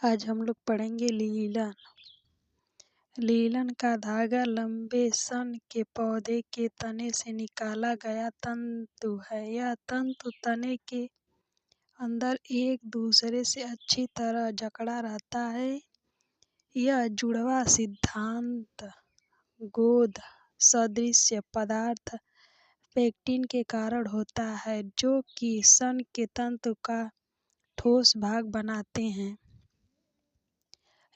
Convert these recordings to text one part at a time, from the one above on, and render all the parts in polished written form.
आज हम लोग पढ़ेंगे लीलन। लीलन का धागा लंबे सन के पौधे के तने से निकाला गया तंतु है। यह तंतु तने के अंदर एक दूसरे से अच्छी तरह जकड़ा रहता है। यह जुड़वा सिद्धांत गोंद सदृश पदार्थ पेक्टिन के कारण होता है, जो कि सन के तंतु का ठोस भाग बनाते हैं।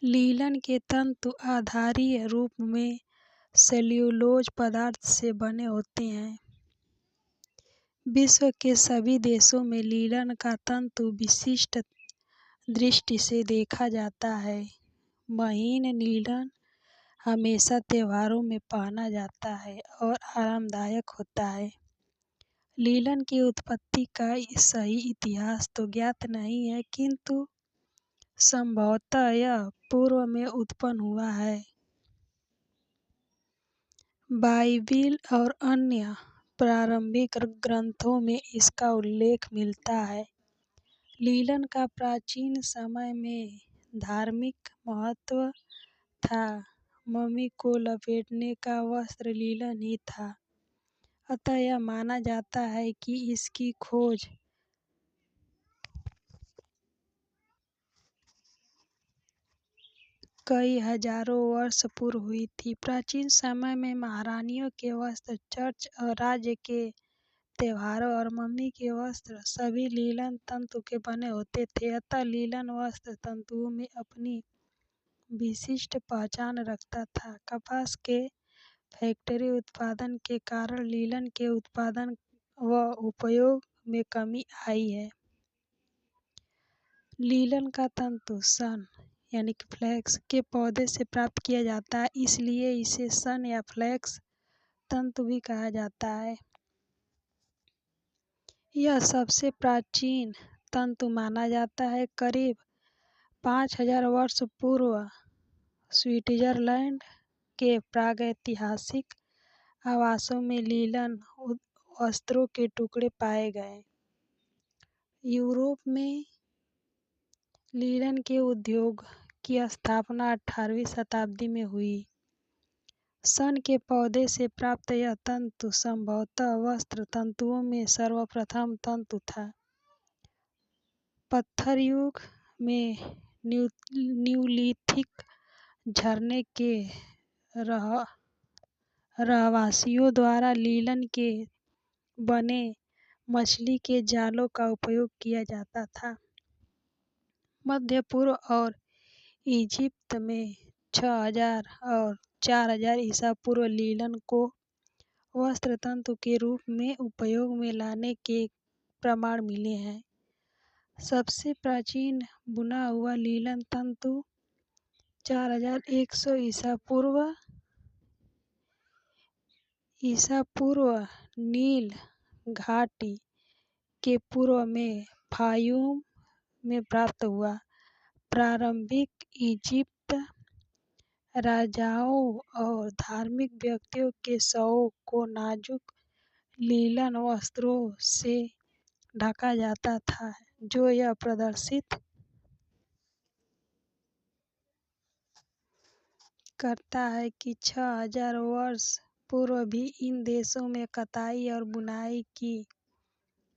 लीलन के तंतु आधारीय रूप में सेल्यूलोज पदार्थ से बने होते हैं। विश्व के सभी देशों में लीलन का तंतु विशिष्ट दृष्टि से देखा जाता है। महीन लीलन हमेशा त्योहारों में पहना जाता है और आरामदायक होता है। लीलन की उत्पत्ति का सही इतिहास तो ज्ञात नहीं है, किंतु संभवतः यह पूर्व में उत्पन्न हुआ है। बाइबिल और अन्य प्रारंभिक ग्रंथों में इसका उल्लेख मिलता है। लीलन का प्राचीन समय में धार्मिक महत्व था। मम्मी को लपेटने का वस्त्र लीलन ही था। अतः यह माना जाता है कि इसकी खोज कई हजारों वर्ष पूर्व हुई थी। प्राचीन समय में महारानियों के वस्त्र, चर्च और राज्य के त्योहारों और मम्मी के वस्त्र सभी लीलन तंतु के बने होते थे। अतः लीलन वस्त्र तंतुओं में अपनी विशिष्ट पहचान रखता था। कपास के फैक्ट्री उत्पादन के कारण लीलन के उत्पादन व उपयोग में कमी आई है। लीलन का तंतु सन यानी कि फ्लेक्स के पौधे से प्राप्त किया जाता है, इसलिए इसे सन या फ्लेक्स तंतु भी कहा जाता है। यह सबसे प्राचीन तंतु माना जाता है। करीब 5000 वर्ष पूर्व स्विट्जरलैंड के प्रागैतिहासिक आवासों में लीलन वस्त्रों के टुकड़े पाए गए। यूरोप में लीलन के उद्योग की स्थापना 18वीं शताब्दी में हुई। सन के पौधे से प्राप्त यह तंतु संभवतः वस्त्र तंतुओं में सर्वप्रथम तंतु था। पत्थर युग में न्यूलिथिक झरने के रहवासियों द्वारा लीलन के बने मछली के जालों का उपयोग किया जाता था। मध्य पूर्व और इजिप्ट में 6000 और 4000 ईसा पूर्व लीलन को वस्त्र तंतु के रूप में उपयोग में लाने के प्रमाण मिले हैं। सबसे प्राचीन बुना हुआ लीलन तंतु 4100 ईसा पूर्व नील घाटी के पूर्व में फायूम में प्राप्त हुआ। प्रारंभिक इजिप्ट राजाओं और धार्मिक व्यक्तियों के शवों को नाजुक लीलन वस्त्रों से ढका जाता था, जो यह प्रदर्शित करता है कि 6000 वर्ष पूर्व भी इन देशों में कताई और बुनाई की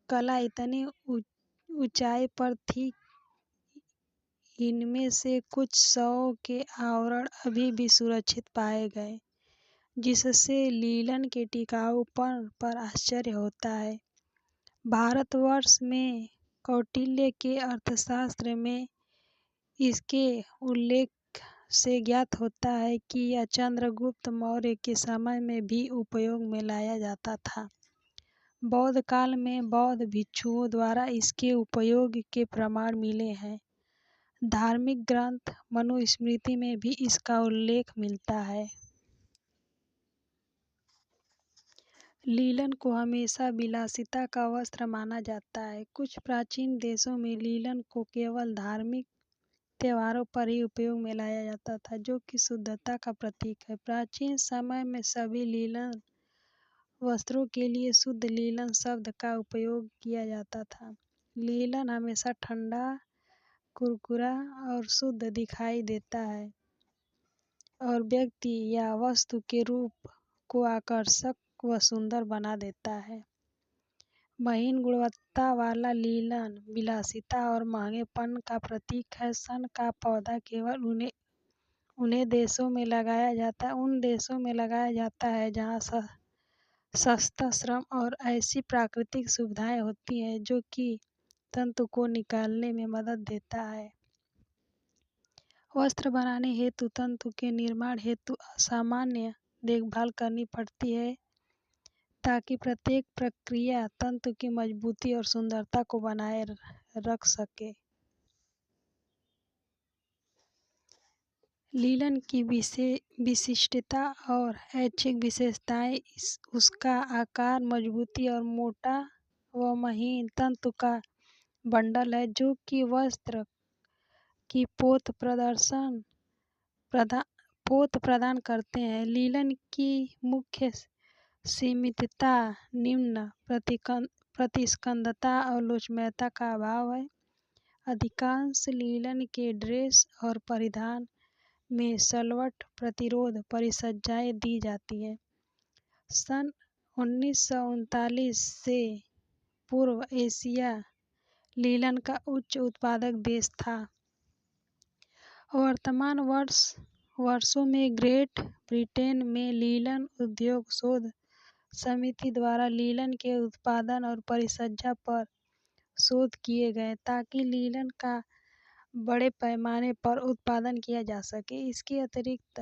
कला इतनी ऊंचाई पर थी। इनमें से कुछ शवों के आवरण अभी भी सुरक्षित पाए गए, जिससे लीलन के टिकाऊपन पर आश्चर्य होता है। भारतवर्ष में कौटिल्य के अर्थशास्त्र में इसके उल्लेख से ज्ञात होता है कि यह चंद्रगुप्त मौर्य के समय में भी उपयोग में लाया जाता था। बौद्ध काल में बौद्ध भिक्षुओं द्वारा इसके उपयोग के प्रमाण मिले हैं। धार्मिक ग्रंथ मनुस्मृति में भी इसका उल्लेख मिलता है। लीलन को हमेशा विलासिता का वस्त्र माना जाता है। कुछ प्राचीन देशों में लीलन को केवल धार्मिक त्योहारों पर ही उपयोग में लाया जाता था, जो कि शुद्धता का प्रतीक है। प्राचीन समय में सभी लीलन वस्त्रों के लिए शुद्ध लीलन शब्द का उपयोग किया जाता था। लीलन हमेशा ठंडा, कुरकुरा और शुद्ध दिखाई देता है और व्यक्ति या वस्तु के रूप को आकर्षक व सुंदर बना देता है। महीन गुणवत्ता वाला लीलन विलासिता और महंगेपन का प्रतीक है। सन का पौधा केवल उन देशों में लगाया जाता है जहाँ सस्ता श्रम और ऐसी प्राकृतिक सुविधाएं होती हैं जो कि तंतु को निकालने में मदद देता है। वस्त्र बनाने हेतु तंतु के निर्माण हेतु असामान्य देखभाल करनी पड़ती है ताकि प्रत्येक प्रक्रिया तंतु की मजबूती और सुंदरता को बनाए रख सके। लीलन की विशिष्टता और ऐच्छिक विशेषताएं उसका आकार, मजबूती और मोटा व महीन तंतु का बंडल है जो कि वस्त्र की पोत प्रदान करते हैं। लीलन की मुख्य सीमितता निम्न प्रतिस्कंदता और लोचदारता का अभाव है। अधिकांश लीलन के ड्रेस और परिधान में सलवट प्रतिरोध परिसज्जाएं दी जाती हैं। सन 1939 से पूर्व एशिया लीलन का उच्च उत्पादक देश था। वर्तमान वर्षों में ग्रेट ब्रिटेन में लीलन उद्योग शोध समिति द्वारा लीलन के उत्पादन और परिसज्जा पर शोध किए गए ताकि लीलन का बड़े पैमाने पर उत्पादन किया जा सके। इसके अतिरिक्त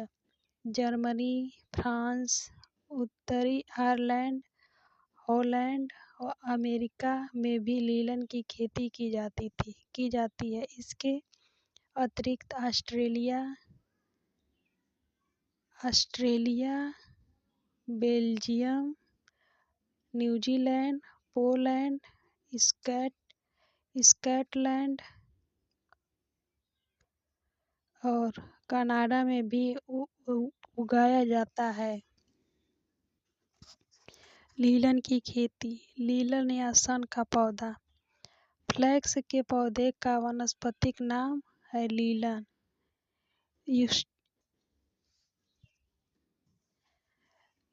जर्मनी, फ्रांस, उत्तरी आयरलैंड, हॉलैंड और अमेरिका में भी लीलन की खेती की जाती है। इसके अतिरिक्त Australia, Belgium, New Zealand, Poland, Scotland और कनाडा में भी उगाया जाता है। लीलन की खेती। लीलन या सन का पौधा। फ्लैक्स के पौधे का वानस्पतिक नाम है लीलन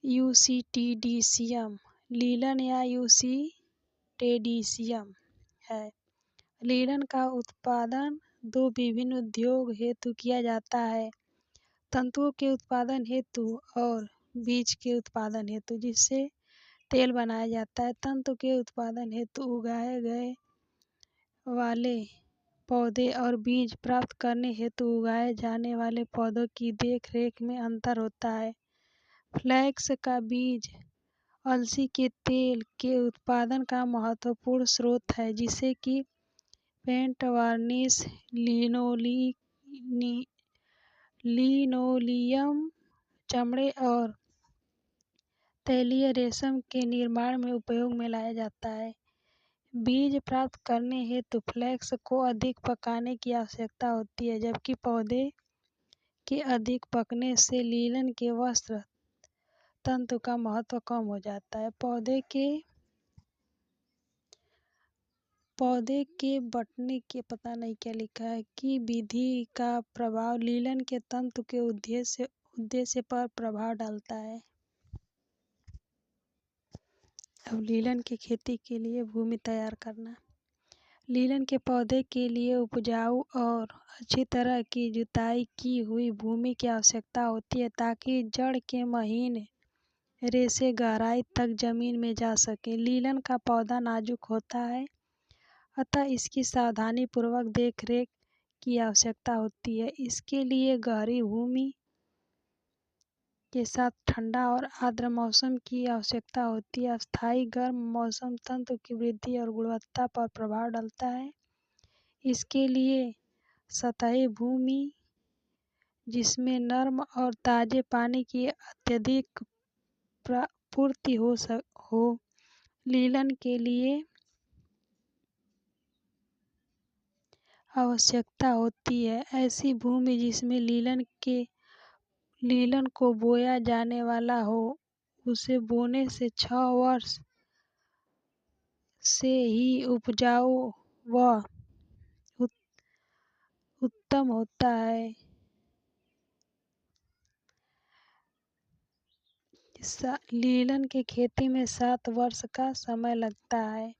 यूसिटिडियम। लीलन या यूसिटेडियम है। लीलन का उत्पादन दो विभिन्न उद्योग हेतु किया जाता है, तंतुओं के उत्पादन हेतु और बीज के उत्पादन हेतु, जिससे तेल बनाया जाता है। तंतु के उत्पादन हेतु उगाए गए वाले पौधे और बीज प्राप्त करने हेतु उगाए जाने वाले पौधों की देखरेख में अंतर होता है। फ्लैक्स का बीज अलसी के तेल के उत्पादन का महत्वपूर्ण स्रोत है, जिसे कि पेंट, वार्निश, लिनोलियम, चमड़े और तैलीय रेशम के निर्माण में उपयोग में लाया जाता है। बीज प्राप्त करने हेतु फ्लैक्स को अधिक पकाने की आवश्यकता होती है, जबकि पौधे के अधिक पकने से लीलन के वस्त्र तंतु का महत्व कम हो जाता है। पौधे के बंटने के की विधि का प्रभाव लीलन के तंतु के उद्देश्य पर प्रभाव डालता है। अब लीलन की खेती के लिए भूमि तैयार करना। लीलन के पौधे के लिए उपजाऊ और अच्छी तरह की जुताई की हुई भूमि की आवश्यकता होती है ताकि जड़ के महीन रेशे गहराई तक जमीन में जा सके। लीलन का पौधा नाजुक होता है, अतः इसकी सावधानी पूर्वक देखरेख की आवश्यकता होती है। इसके लिए गहरी भूमि के साथ ठंडा और आर्द्र मौसम की आवश्यकता होती है। अस्थायी गर्म मौसम तंतु की वृद्धि और गुणवत्ता पर प्रभाव डालता है। इसके लिए सतही भूमि जिसमें नर्म और ताजे पानी की अत्यधिक पूर्ति हो लीलन के लिए आवश्यकता होती है। ऐसी भूमि जिसमें लीलन को बोया जाने वाला हो, उसे बोने से 6 वर्ष से ही उपजाऊ व उत्तम होता है। लीलन की खेती में 7 वर्ष का समय लगता है।